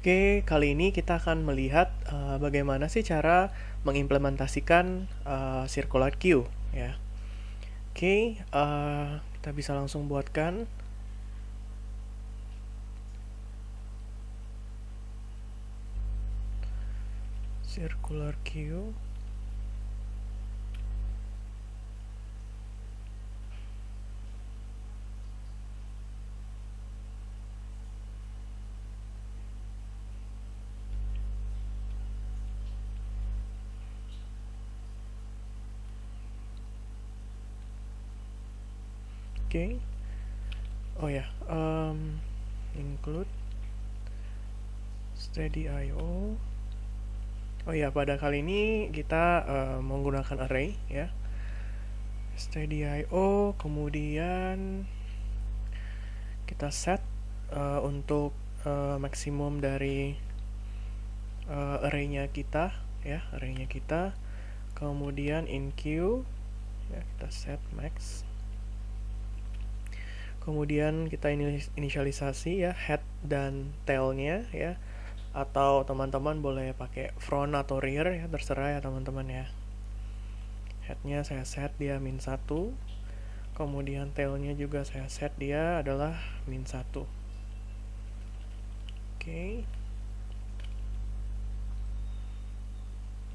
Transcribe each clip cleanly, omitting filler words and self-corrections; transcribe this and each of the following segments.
Oke, kali ini kita akan melihat bagaimana sih cara mengimplementasikan circular queue ya. Oke, kita bisa langsung buatkan. Circular queue. Oke. Oh ya, include steady.io. Oh ya, pada kali ini kita menggunakan array ya. Steady.io, kemudian kita set untuk maksimum dari array-nya kita ya, array-nya kita. Kemudian in queue ya, kita set max. Kemudian kita inisialisasi ya head dan tail-nya ya, atau teman-teman boleh pakai front atau rear ya, terserah ya teman-teman ya. Headnya saya set dia -1, kemudian tailnya juga saya set dia adalah -1. Oke.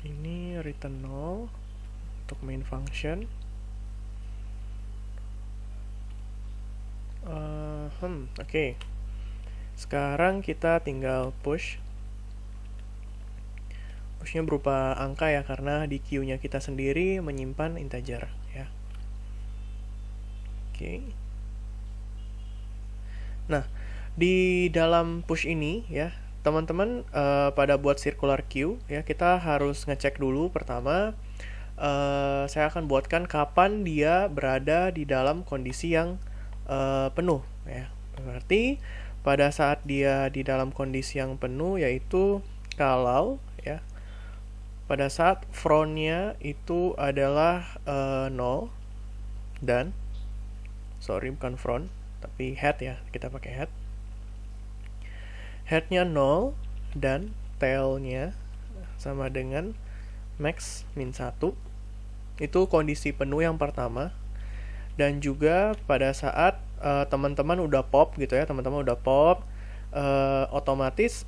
Ini return 0 untuk main function. Oke. Sekarang kita tinggal pushnya berupa angka ya, karena di queue-nya kita sendiri menyimpan integer ya. Oke. Nah, di dalam push ini ya, teman-teman pada buat circular queue ya, kita harus ngecek dulu pertama. Saya akan buatkan kapan dia berada di dalam kondisi yang penuh ya. Berarti pada saat dia di dalam kondisi yang penuh, yaitu kalau ya pada saat frontnya itu adalah 0 dan bukan front tapi head ya, kita pakai headnya 0 dan tailnya sama dengan max -1. Itu kondisi penuh yang pertama. Dan juga pada saat teman-teman udah pop gitu ya, otomatis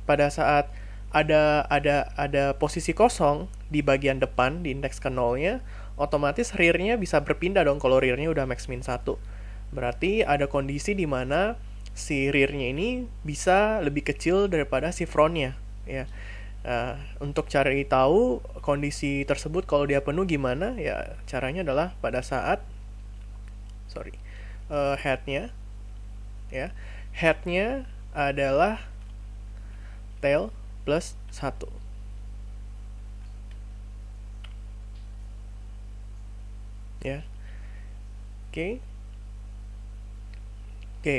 pada saat ada posisi kosong di bagian depan di indeks ke 0-nya, otomatis rear-nya bisa berpindah dong kalau rear-nya udah max -1. Berarti ada kondisi di mana si rear-nya ini bisa lebih kecil daripada si front-nya ya. Untuk cari tahu kondisi tersebut kalau dia penuh gimana ya, caranya adalah pada saat headnya ya, headnya adalah tail plus 1 ya. Oke,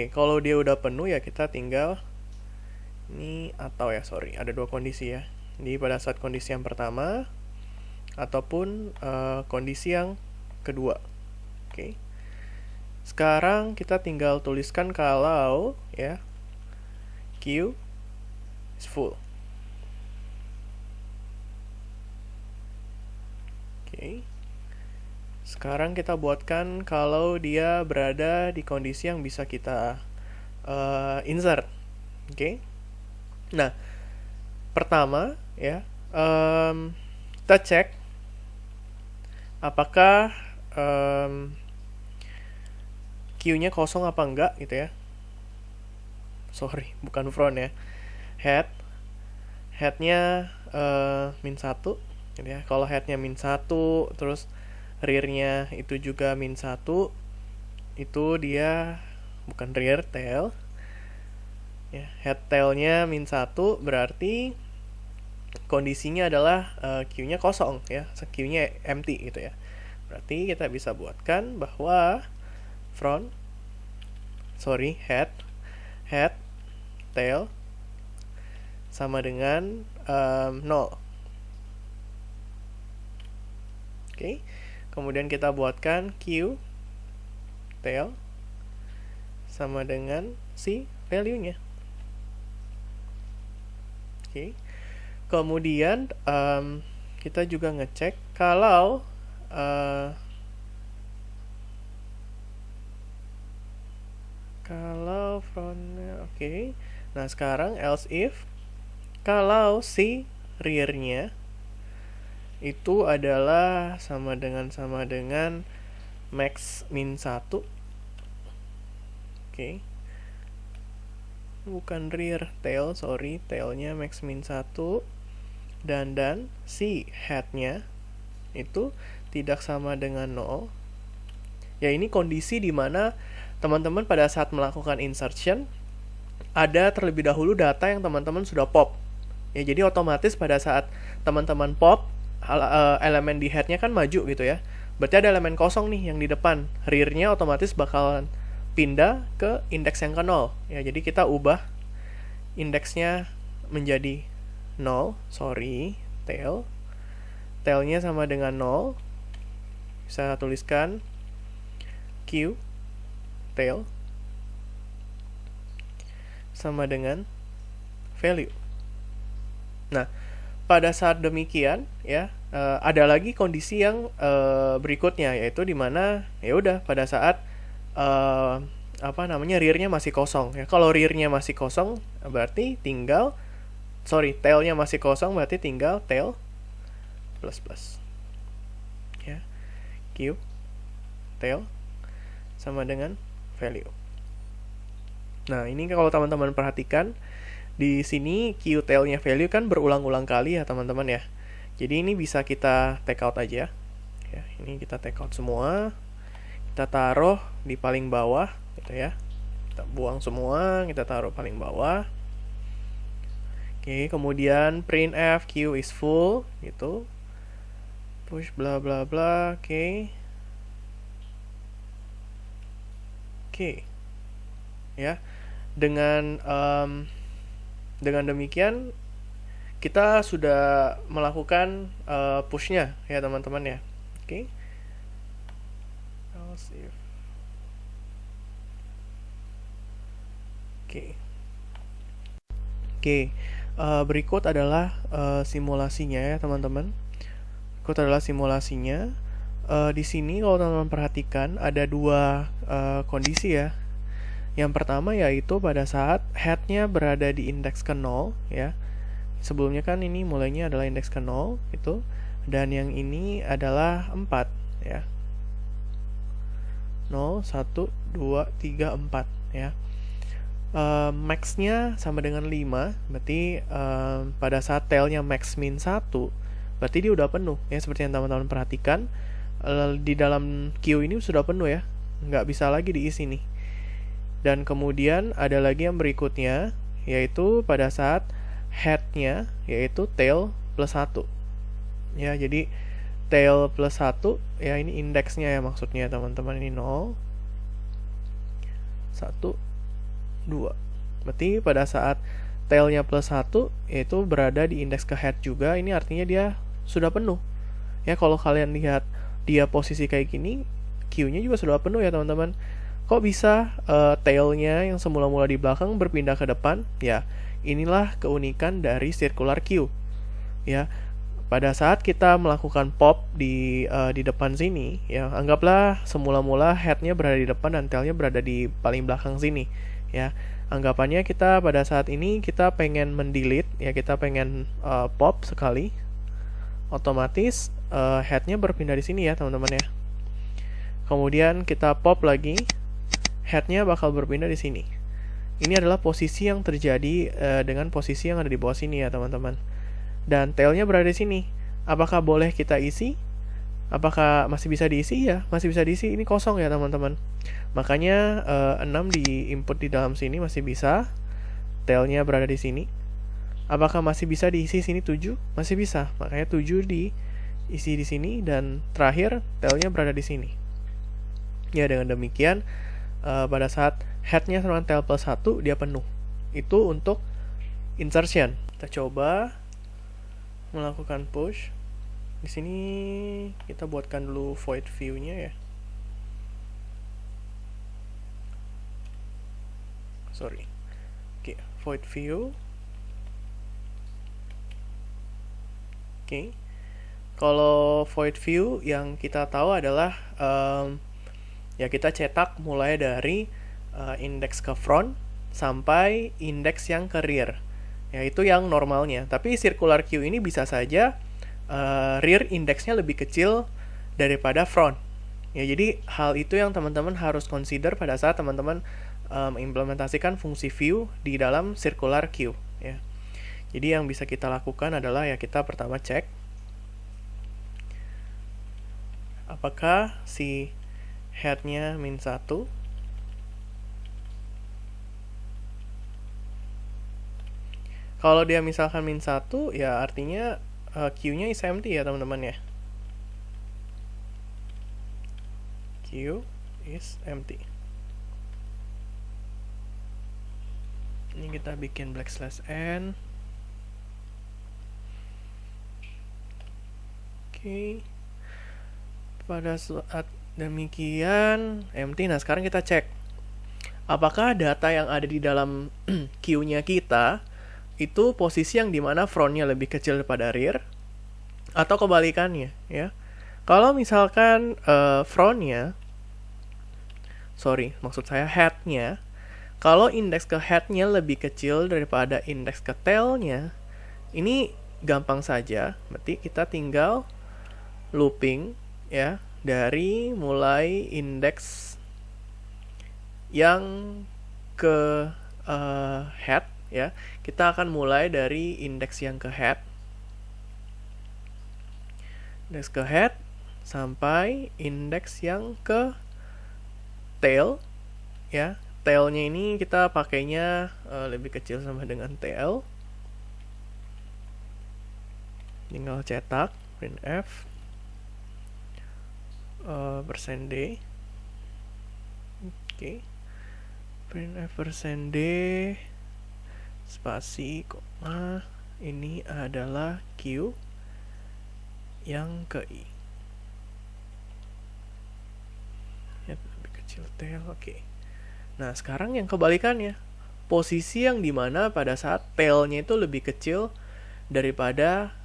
kalau dia udah penuh ya kita tinggal ini, atau ya ada dua kondisi ya. Jadi pada saat kondisi yang pertama ataupun kondisi yang kedua. Oke. Sekarang kita tinggal tuliskan kalau ya queue is full. Oke. Sekarang kita buatkan kalau dia berada di kondisi yang bisa kita insert. Oke. Nah, pertama ya, kita cek apakah queue-nya kosong apa enggak gitu ya. Bukan front ya. Headnya -1 gitu ya. Kalau headnya -1 terus rear-nya itu juga -1, itu dia bukan rear, tail ya. Head tail-nya -1 berarti kondisinya adalah queue-nya kosong ya, queue-nya empty gitu ya. Berarti kita bisa buatkan bahwa head tail sama dengan 0. Oke. Kemudian kita buatkan queue tail sama dengan si value-nya. Oke. Kemudian kita juga ngecek kalau frontnya oke. Nah, sekarang else if kalau si rear-nya itu adalah sama dengan max min 1. Oke. Bukan rear, tail, sorry. Tailnya max min 1. Dan si head-nya itu tidak sama dengan 0. Ya, ini kondisi di mana teman-teman pada saat melakukan insertion ada terlebih dahulu data yang teman-teman sudah pop. Ya, jadi otomatis pada saat teman-teman pop elemen di head-nya kan maju gitu ya. Berarti ada elemen kosong nih yang di depan. Rear-nya otomatis bakalan pindah ke indeks yang ke 0. Ya, jadi kita ubah indeksnya menjadi 0, sorry, tail. Tailnya sama dengan 0. Bisa tuliskan Q tail sama dengan value. Nah, pada saat demikian ya ada lagi kondisi yang berikutnya, yaitu dimana ya udah pada saat rear-nya masih kosong ya. Kalau rear-nya masih kosong berarti tinggal tail-nya masih kosong berarti tinggal tail plus plus ya. Q tail sama dengan value. Nah, ini kalau teman-teman perhatikan di sini Q tail-nya value kan berulang-ulang kali ya teman-teman ya. Jadi ini bisa kita take out aja. Ya, ini kita take out semua. Kita taruh di paling bawah gitu ya. Kita buang semua, kita taruh paling bawah. Oke, kemudian printf Q is full gitu. Push bla bla bla, oke. Oke. Ya. Dengan demikian kita sudah melakukan push-nya ya teman-teman ya. Oke. Oke. Berikut adalah simulasinya ya teman-teman. Berikut adalah simulasinya. Di sini kalau teman-teman perhatikan ada dua kondisi ya. Yang pertama yaitu pada saat head-nya berada di indeks ke 0 ya. Sebelumnya kan ini mulainya adalah indeks ke 0 itu, dan yang ini adalah 4 ya. 0, 1, 2, 3, 4 ya. Max-nya sama dengan 5, berarti pada saat tail-nya max min 1 berarti dia udah penuh ya, seperti yang teman-teman perhatikan di dalam queue ini sudah penuh ya, nggak bisa lagi diisi nih. Dan kemudian ada lagi yang berikutnya, yaitu pada saat head-nya, yaitu tail plus 1. Ya, jadi tail plus 1, ya ini indeksnya ya maksudnya teman-teman, ini 0, 1, 2. Berarti pada saat tailnya plus 1, yaitu berada di indeks ke head juga, ini artinya dia sudah penuh. Ya, kalau kalian lihat dia posisi kayak gini, Q-nya juga sudah penuh ya teman-teman. Kok bisa tail-nya yang semula-mula di belakang berpindah ke depan? Ya, inilah keunikan dari circular queue. Ya, pada saat kita melakukan pop di depan sini, ya anggaplah semula-mula head-nya berada di depan dan tail-nya berada di paling belakang sini. Ya, anggapannya kita pada saat ini kita pengen mendelete, ya kita pengen pop sekali, otomatis head-nya berpindah di sini ya teman-teman ya. Kemudian kita pop lagi, head-nya bakal berpindah di sini. Ini adalah posisi yang terjadi dengan posisi yang ada di bawah sini ya teman-teman. Dan tail-nya berada di sini. Apakah boleh kita isi? Apakah masih bisa diisi? Ya, masih bisa diisi. Ini kosong ya teman-teman. Makanya 6 di input di dalam sini masih bisa. Tail-nya berada di sini. Apakah masih bisa diisi sini 7? Masih bisa. Makanya 7 diisi di sini, dan terakhir tail-nya berada di sini. Ya, dengan demikian pada saat head-nya sama tail plus 1 dia penuh. Itu untuk insertion. Kita coba melakukan push. Di sini kita buatkan dulu void view-nya ya. Sorry. Oke, void view. Oke. Kalau void view yang kita tahu adalah ya kita cetak mulai dari indeks ke front sampai indeks yang ke rear. Ya itu yang normalnya. Tapi circular queue ini bisa saja rear indeksnya lebih kecil daripada front. Ya jadi hal itu yang teman-teman harus consider pada saat teman-teman mengimplementasikan fungsi view di dalam circular queue. Ya. Jadi yang bisa kita lakukan adalah ya kita pertama cek apakah si head-nya -1. Kalau dia misalkan -1, ya artinya queue-nya is empty ya teman-teman ya. Queue is empty. Ini kita bikin \n. Oke. Pada saat demikian empty. Nah sekarang kita cek apakah data yang ada di dalam queue-nya kita itu posisi yang dimana frontnya lebih kecil daripada rear atau kebalikannya ya. Kalau misalkan maksud saya head-nya, kalau indeks ke head-nya lebih kecil daripada indeks ke tail-nya, ini gampang saja. Berarti kita tinggal looping ya dari mulai indeks yang ke head ya. Kita akan mulai dari indeks yang ke head. Indeks ke head sampai indeks yang ke tail ya. Tailnya ini kita pakainya lebih kecil sama dengan tail. Tinggal cetak printf %d. Oke. Printf %d spasi koma ini adalah Q yang ke I. Ya, lebih kecil tail. Oke. Nah, sekarang yang kebalikannya. Posisi yang dimana pada saat tailnya itu lebih kecil daripada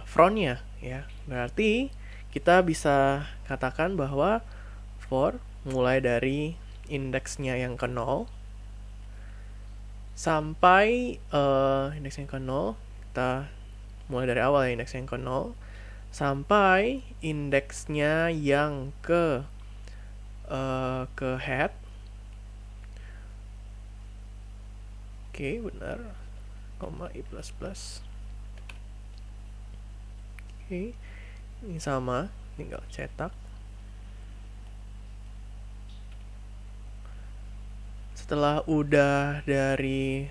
frontnya ya. Berarti kita bisa katakan bahwa for mulai dari indeksnya yang ke 0 sampai indeks yang ke 0, kita mulai dari awal ya, indeks yang ke 0 sampai indeksnya yang ke head. Oke, benar. Koma I++. Oke. Ini sama, tinggal cetak. Setelah udah dari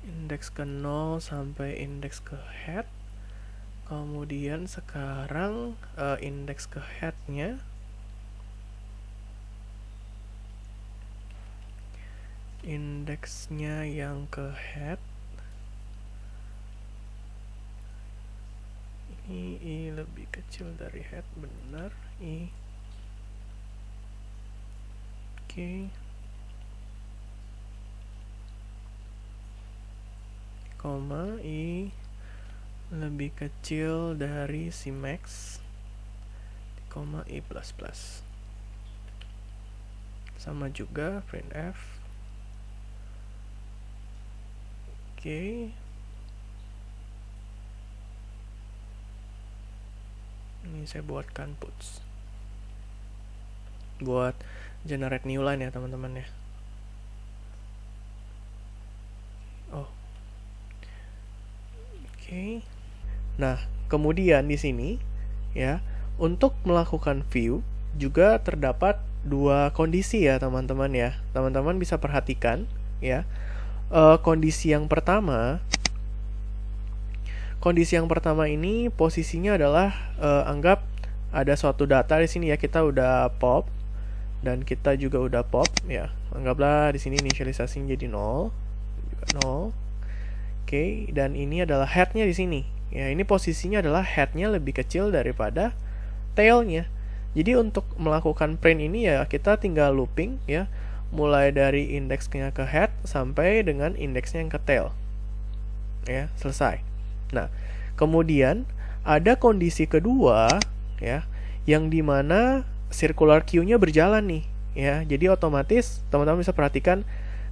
indeks ke 0 sampai indeks ke head, kemudian sekarang indeks ke head-nya indeksnya yang ke head ini I lebih kecil dari head, benar. I oke. Koma I lebih kecil dari si max, koma I++. Sama juga printf. Oke. Ini saya buatkan puts buat generate new line ya teman-teman ya. Oke. Nah, kemudian di sini ya, untuk melakukan view juga terdapat dua kondisi ya teman-teman ya. Teman-teman bisa perhatikan ya. Kondisi yang pertama ini posisinya adalah anggap ada suatu data di sini ya, kita udah pop dan kita juga udah pop ya. Anggaplah di sini inisialisasinya jadi 0, juga 0. Oke, dan ini adalah head-nya di sini. Ya, ini posisinya adalah head-nya lebih kecil daripada tail-nya. Jadi untuk melakukan print ini ya kita tinggal looping ya, mulai dari indeksnya ke head sampai dengan indeksnya yang ke tail. Ya, selesai. Nah, kemudian ada kondisi kedua ya, yang dimana circular queue-nya berjalan nih ya. Jadi otomatis teman-teman bisa perhatikan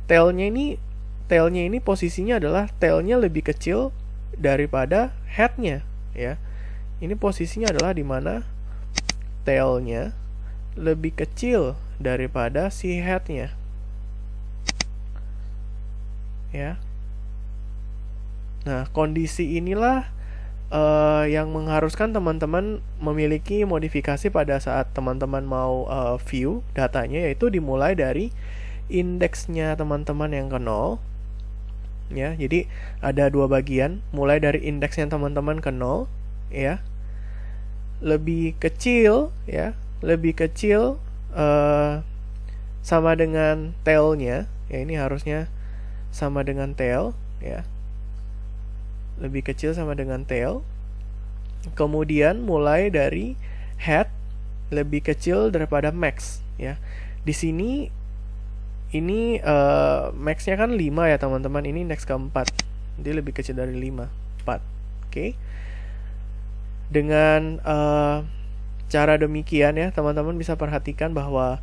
tailnya ini posisinya adalah tailnya lebih kecil daripada headnya ya. Ini posisinya adalah dimana tailnya lebih kecil daripada si headnya ya. Nah, kondisi inilah yang mengharuskan teman-teman memiliki modifikasi pada saat teman-teman mau view datanya, yaitu dimulai dari indeksnya teman-teman yang ke 0 ya. Jadi ada dua bagian, mulai dari indeksnya teman-teman ke 0 ya, lebih kecil ya, lebih kecil sama dengan tailnya ya. Ini harusnya sama dengan tail ya, lebih kecil sama dengan tail. Kemudian mulai dari head lebih kecil daripada max ya. Di sini ini max-nya kan 5 ya teman-teman. Ini index keempat, dia lebih kecil dari 5, 4. Oke. Dengan cara demikian ya, teman-teman bisa perhatikan bahwa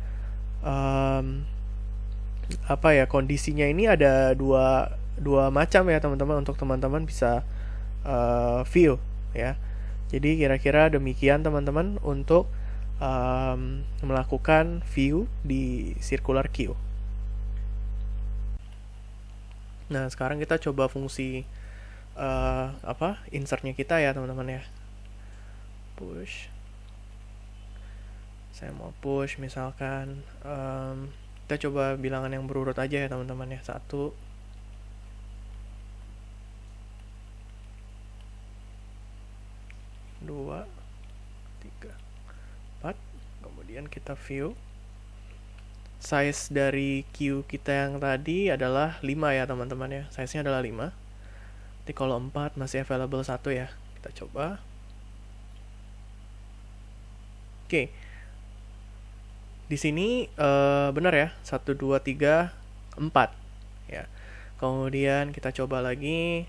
kondisinya ini ada dua macam ya teman-teman, untuk teman-teman bisa view ya. Jadi kira-kira demikian teman-teman untuk melakukan view di circular queue. Nah, sekarang kita coba fungsi insertnya kita ya teman-teman ya. Push. Saya mau push misalkan kita coba bilangan yang berurut aja ya teman-teman ya. 1, 2, 3, 4. Kemudian kita view. Size dari queue kita yang tadi adalah 5 ya teman-teman ya. Size-nya adalah 5. Nanti kalau 4 masih available 1 ya. Kita coba. Oke. Di sini benar ya. 1, 2, 3, 4 ya. Kemudian kita coba lagi.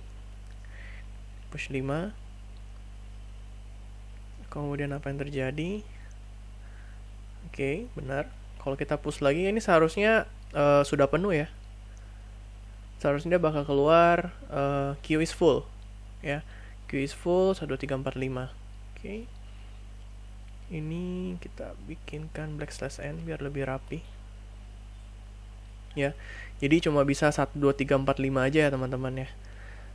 Push 5. Kemudian apa yang terjadi? Oke, benar. Kalau kita push lagi, ini seharusnya sudah penuh ya. Seharusnya dia bakal keluar queue is full ya. Queue is full 1, 2, 3, 4, 5. Oke. Ini kita bikinkan \n biar lebih rapi ya. Jadi cuma bisa 1, 2, 3, 4, 5 aja ya teman-teman ya.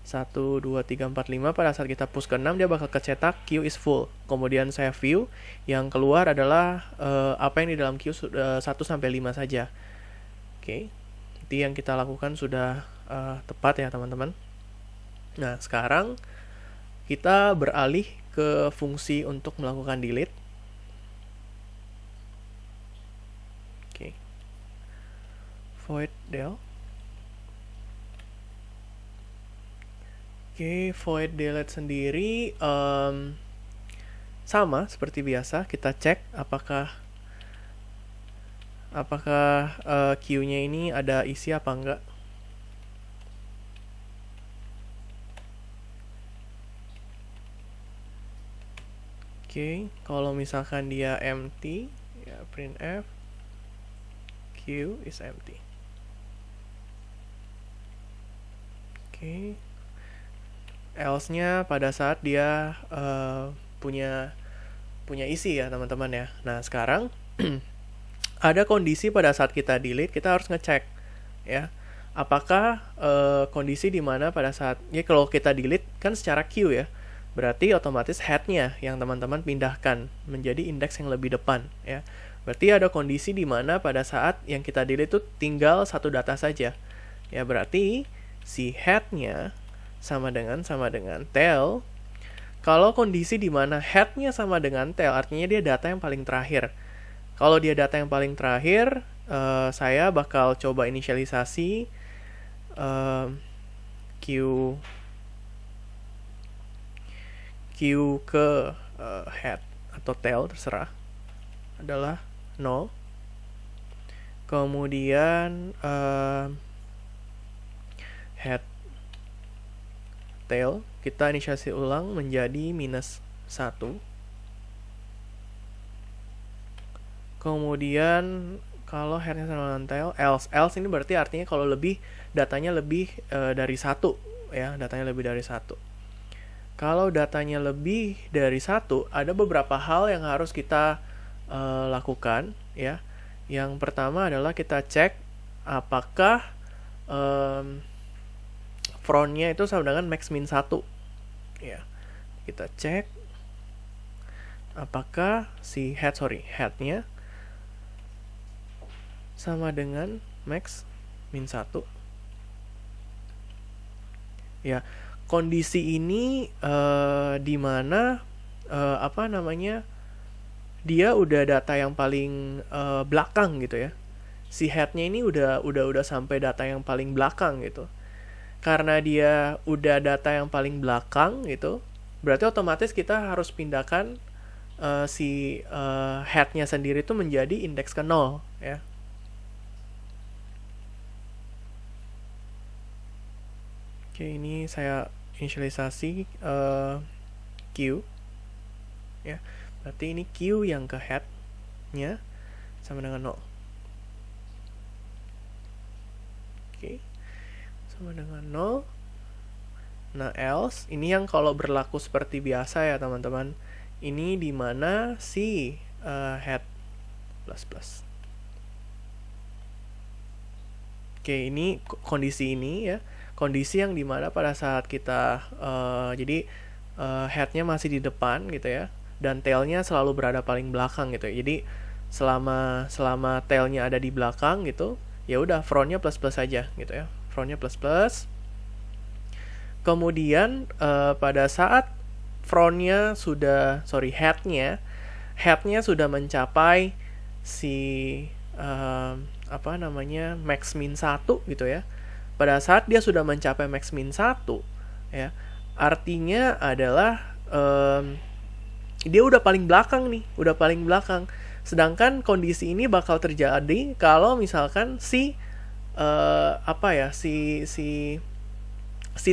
1, 2, 3, 4, 5. Pada saat kita push ke 6 dia bakal kecetak queue is full. Kemudian saya view, yang keluar adalah apa yang di dalam queue 1 sampai 5 saja. Oke. Jadi yang kita lakukan sudah tepat ya teman-teman. Nah, sekarang kita beralih ke fungsi untuk melakukan delete. Oke. Void del. Oke, void delete sendiri sama seperti biasa, kita cek apakah queue-nya ini ada isi apa enggak. Oke, kalau misalkan dia empty, ya printf queue is empty. Oke. Else-nya pada saat dia punya isi ya teman-teman ya. Nah, sekarang ada kondisi pada saat kita delete, kita harus ngecek ya, apakah kondisi di mana pada saat ya, kalau kita delete kan secara queue ya, berarti otomatis head-nya yang teman-teman pindahkan menjadi indeks yang lebih depan ya. Berarti ada kondisi di mana pada saat yang kita delete itu tinggal satu data saja ya, berarti si head-nya sama dengan tail. Kalau kondisi di mana head-nya sama dengan tail, artinya dia data yang paling terakhir. Kalau dia data yang paling terakhir, saya bakal coba inisialisasi queue ke head atau tail, terserah, adalah 0. Kemudian head tail, kita inisialisasi ulang menjadi -1. Kemudian kalau headnya sama dengan tail, else ini berarti artinya kalau datanya lebih dari 1 ya, datanya lebih dari 1. Kalau datanya lebih dari 1, ada beberapa hal yang harus kita lakukan ya. Yang pertama adalah kita cek apakah frontnya itu sama dengan max min 1 ya. Kita cek apakah si headnya sama dengan max min 1 ya. Kondisi ini di mana dia udah data yang paling belakang gitu ya. Si headnya ini udah sampai data yang paling belakang gitu. Karena dia udah data yang paling belakang gitu, berarti otomatis kita harus pindahkan si headnya sendiri itu menjadi indeks ke 0 ya. Oke, ini saya inisialisasi Q ya. Berarti ini Q yang ke headnya sama dengan 0. Oke, sama dengan 0. Nah, else ini yang kalau berlaku seperti biasa ya teman-teman. Ini dimana si head plus. Oke, ini kondisi ini ya. Kondisi yang dimana pada saat kita headnya masih di depan gitu ya, dan tailnya selalu berada paling belakang gitu ya. Jadi selama tailnya ada di belakang gitu, ya udah frontnya plus aja gitu ya. Frontnya plus. Kemudian pada saat headnya sudah mencapai si max min 1 gitu ya. Pada saat dia sudah mencapai max min 1 ya, artinya adalah dia udah paling belakang nih, Sedangkan kondisi ini bakal terjadi kalau misalkan si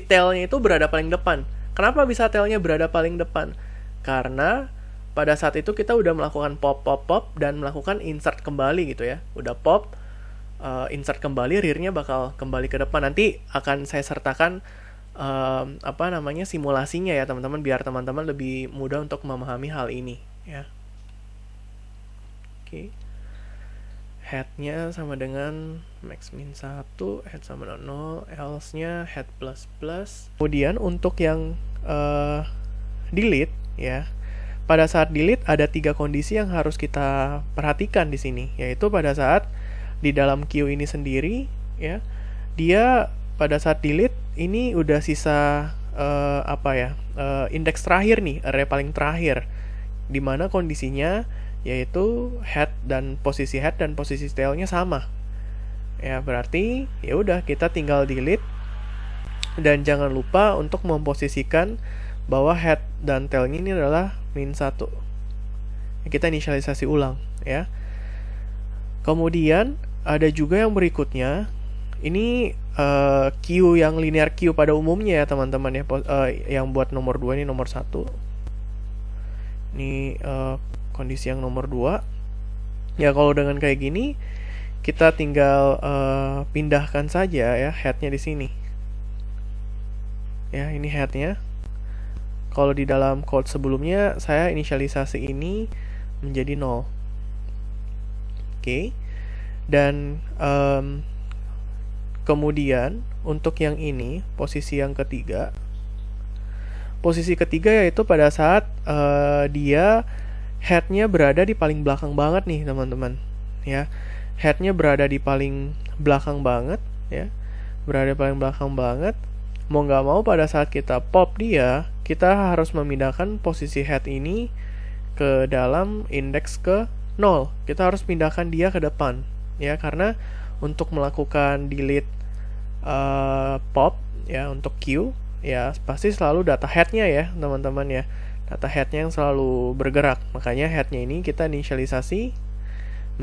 tailnya itu berada paling depan. Kenapa bisa tailnya berada paling depan? Karena pada saat itu kita udah melakukan pop dan melakukan insert kembali gitu ya. Udah pop, insert kembali, rear-nya bakal kembali ke depan. Nanti akan saya sertakan simulasinya ya teman-teman, biar teman-teman lebih mudah untuk memahami hal ini ya. Oke. Headnya sama dengan max min 1, head sama dengan 0, else-nya head plus. Kemudian untuk yang delete ya. Pada saat delete ada 3 kondisi yang harus kita perhatikan di sini, yaitu pada saat di dalam queue ini sendiri ya, dia pada saat delete ini udah sisa indeks terakhir nih, array paling terakhir, dimana kondisinya yaitu posisi head dan posisi tailnya sama ya. Berarti ya udah kita tinggal delete, dan jangan lupa untuk memposisikan bahwa head dan tailnya ini adalah min 1. Kita inisialisasi ulang ya. Kemudian ada juga yang berikutnya, ini queue yang linear queue pada umumnya ya teman-teman ya. Yang buat nomor 2 ini nomor 1. Ini kondisi yang nomor 2. Ya kalau dengan kayak gini kita tinggal pindahkan saja ya headnya di sini. Ya, ini headnya. Kalau di dalam code sebelumnya saya inisialisasi ini menjadi 0. Oke. Dan kemudian untuk yang ini, posisi ketiga yaitu pada saat dia headnya berada di paling belakang banget nih teman-teman ya. Headnya berada di paling belakang banget ya, mau nggak mau pada saat kita pop dia, kita harus memindahkan posisi head ini ke dalam indeks ke 0. Kita harus pindahkan dia ke depan ya, karena untuk melakukan delete pop ya untuk queue ya pasti selalu data headnya ya teman-teman ya, data headnya yang selalu bergerak. Makanya headnya ini kita inisialisasi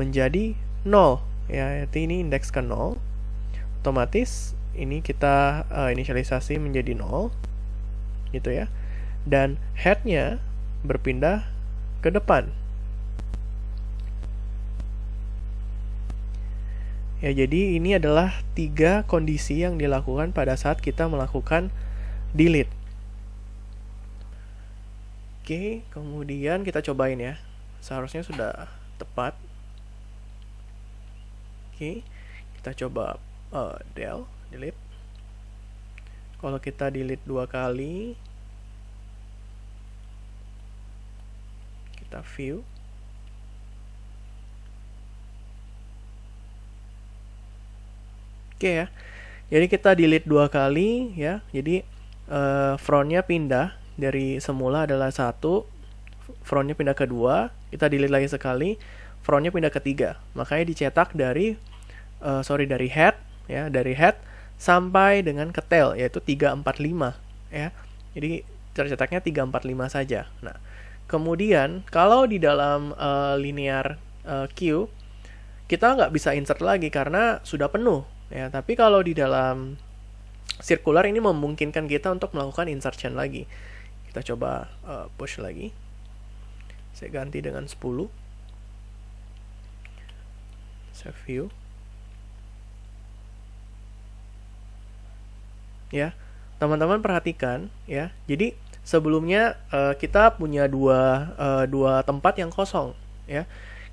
menjadi 0 ya, yaitu ini indeks ke 0. Otomatis ini kita inisialisasi menjadi 0. gitu ya. Dan headnya berpindah ke depan. Ya, jadi ini adalah 3 kondisi yang dilakukan pada saat kita melakukan delete. Oke, kemudian kita cobain ya. Seharusnya sudah tepat. Oke, kita coba delete. Kalau kita delete 2 kali, kita view. Oke ya. Jadi kita delete 2 kali ya. Jadi frontnya pindah dari semula adalah 1, frontnya pindah ke 2, kita delete lagi sekali, frontnya pindah ke 3. Makanya dicetak dari dari head ya, dari head sampai dengan ke tail, yaitu 345 ya. Jadi tercetaknya 345 saja. Nah, kemudian kalau di dalam linear queue kita nggak bisa insert lagi karena sudah penuh ya. Tapi kalau di dalam circular ini memungkinkan kita untuk melakukan insertion lagi. Kita coba push lagi. Saya ganti dengan 10. Saya view. Ya, teman-teman perhatikan ya. Jadi sebelumnya kita punya dua tempat yang kosong ya.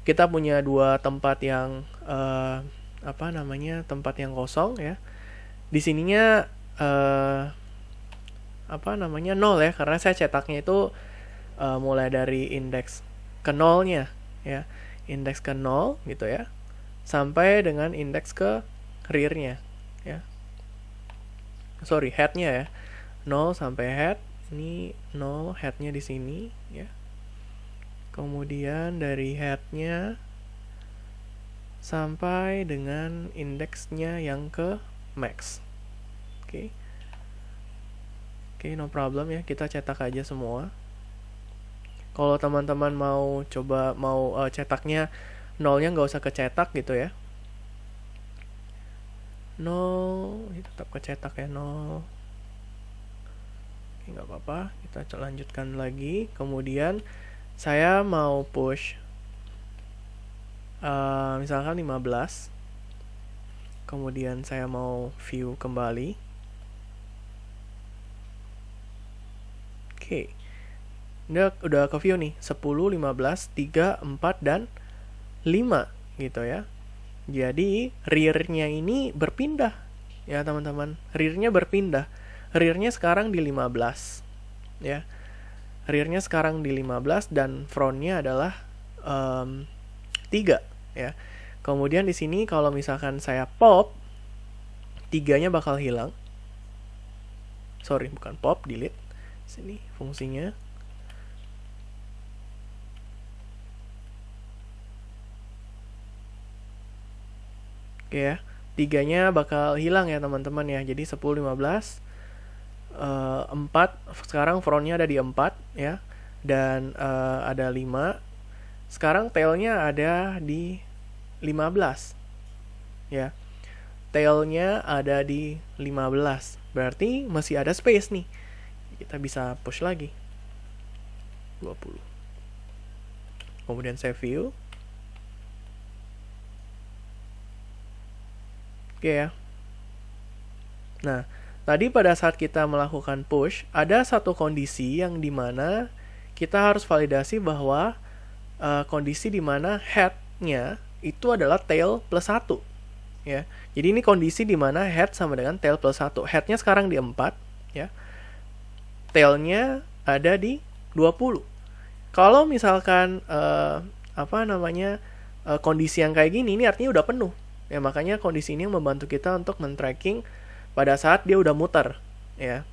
Kita punya 2 tempat yang tempat yang kosong ya. Di sininya 0 ya, karena saya cetaknya itu mulai dari indeks ke 0-nya ya. Indeks ke 0 gitu ya. Sampai dengan indeks ke rear-nya ya. Sorry, head-nya ya. 0 sampai head. Ini 0, head-nya di sini ya. Kemudian dari head-nya sampai dengan indeksnya yang ke max. Oke. Oke, no problem ya. Kita cetak aja semua. Kalau teman-teman mau cetaknya 0-nya nggak usah kecetak gitu ya. 0, tetap kecetak ya, 0. Oke, nggak apa-apa, kita lanjutkan lagi. Kemudian saya mau push misalkan 15. Kemudian saya mau view kembali. Oke, udah ke view nih, 10, 15, 3, 4, dan 5 gitu ya. Jadi rear-nya ini berpindah ya teman-teman. Rear-nya berpindah. Rear-nya sekarang di 15 ya. Rear-nya sekarang di 15 dan front-nya adalah 3 ya. Kemudian di sini kalau misalkan saya pop, 3-nya bakal hilang. Sorry, bukan pop, delete. Sini fungsinya. Oke ya, 3-nya bakal hilang ya teman-teman ya. Jadi 10, 15, 4, sekarang frontnya ada di 4 ya. Dan ada 5. Sekarang tailnya ada di 15 ya. Tailnya ada di 15. Berarti masih ada space nih. Kita bisa push lagi 20. Kemudian saya view. Oke ya. Nah, tadi pada saat kita melakukan push, ada satu kondisi yang dimana kita harus validasi bahwa kondisi dimana head-nya itu adalah tail plus 1 ya. Jadi ini kondisi dimana head sama dengan tail plus 1. Head-nya sekarang di 4 ya. Tail-nya ada di 20. Kalau misalkan kondisi yang kayak gini, ini artinya udah penuh ya. Makanya kondisi ini yang membantu kita untuk men-tracking pada saat dia udah muter ya.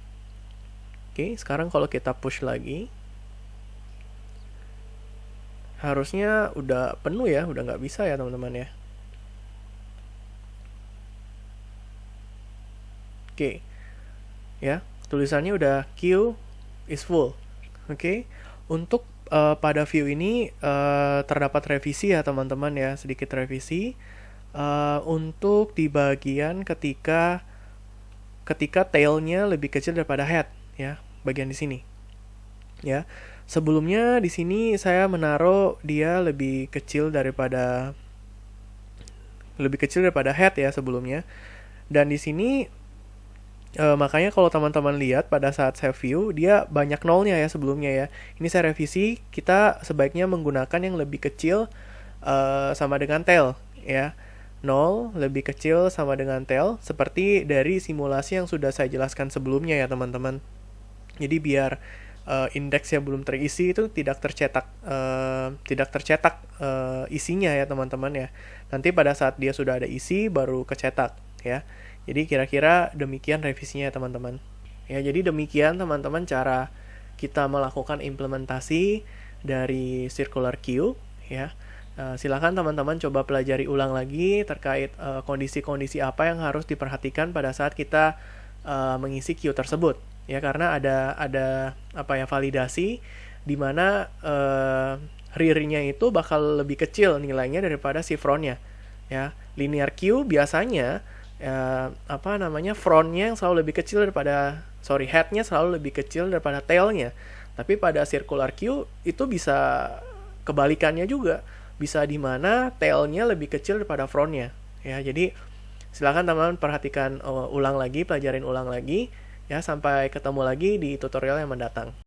Oke, sekarang kalau kita push lagi, harusnya udah penuh ya, udah nggak bisa ya teman-teman ya. Oke ya, tulisannya udah queue is full. Oke, untuk pada view ini terdapat revisi ya teman-teman ya, sedikit revisi untuk di bagian ketika tailnya lebih kecil daripada head ya. bagian di sini. Ya. Sebelumnya di sini saya menaruh dia lebih kecil daripada head ya sebelumnya. Dan di sini makanya kalau teman-teman lihat pada saat saya view dia banyak nolnya ya sebelumnya ya. Ini saya revisi, kita sebaiknya menggunakan yang lebih kecil sama dengan tail ya. 0 lebih kecil sama dengan tail seperti dari simulasi yang sudah saya jelaskan sebelumnya ya teman-teman. Jadi biar indeks yang belum terisi itu tidak tercetak isinya ya teman-teman ya. Nanti pada saat dia sudah ada isi baru kecetak ya. Jadi kira-kira demikian revisinya ya teman-teman. Ya, jadi demikian teman-teman cara kita melakukan implementasi dari Circular Queue ya. Silakan teman-teman coba pelajari ulang lagi terkait kondisi-kondisi apa yang harus diperhatikan pada saat kita mengisi queue tersebut. Ya, karena ada validasi di mana rear-nya itu bakal lebih kecil nilainya daripada si front-nya. Ya, linear queue biasanya front-nya yang selalu lebih kecil daripada head-nya selalu lebih kecil daripada tail-nya. Tapi pada circular queue itu bisa kebalikannya juga. Bisa di mana tail-nya lebih kecil daripada front-nya. Ya, jadi silakan teman-teman perhatikan ulang lagi, pelajarin ulang lagi ya, sampai ketemu lagi di tutorial yang mendatang.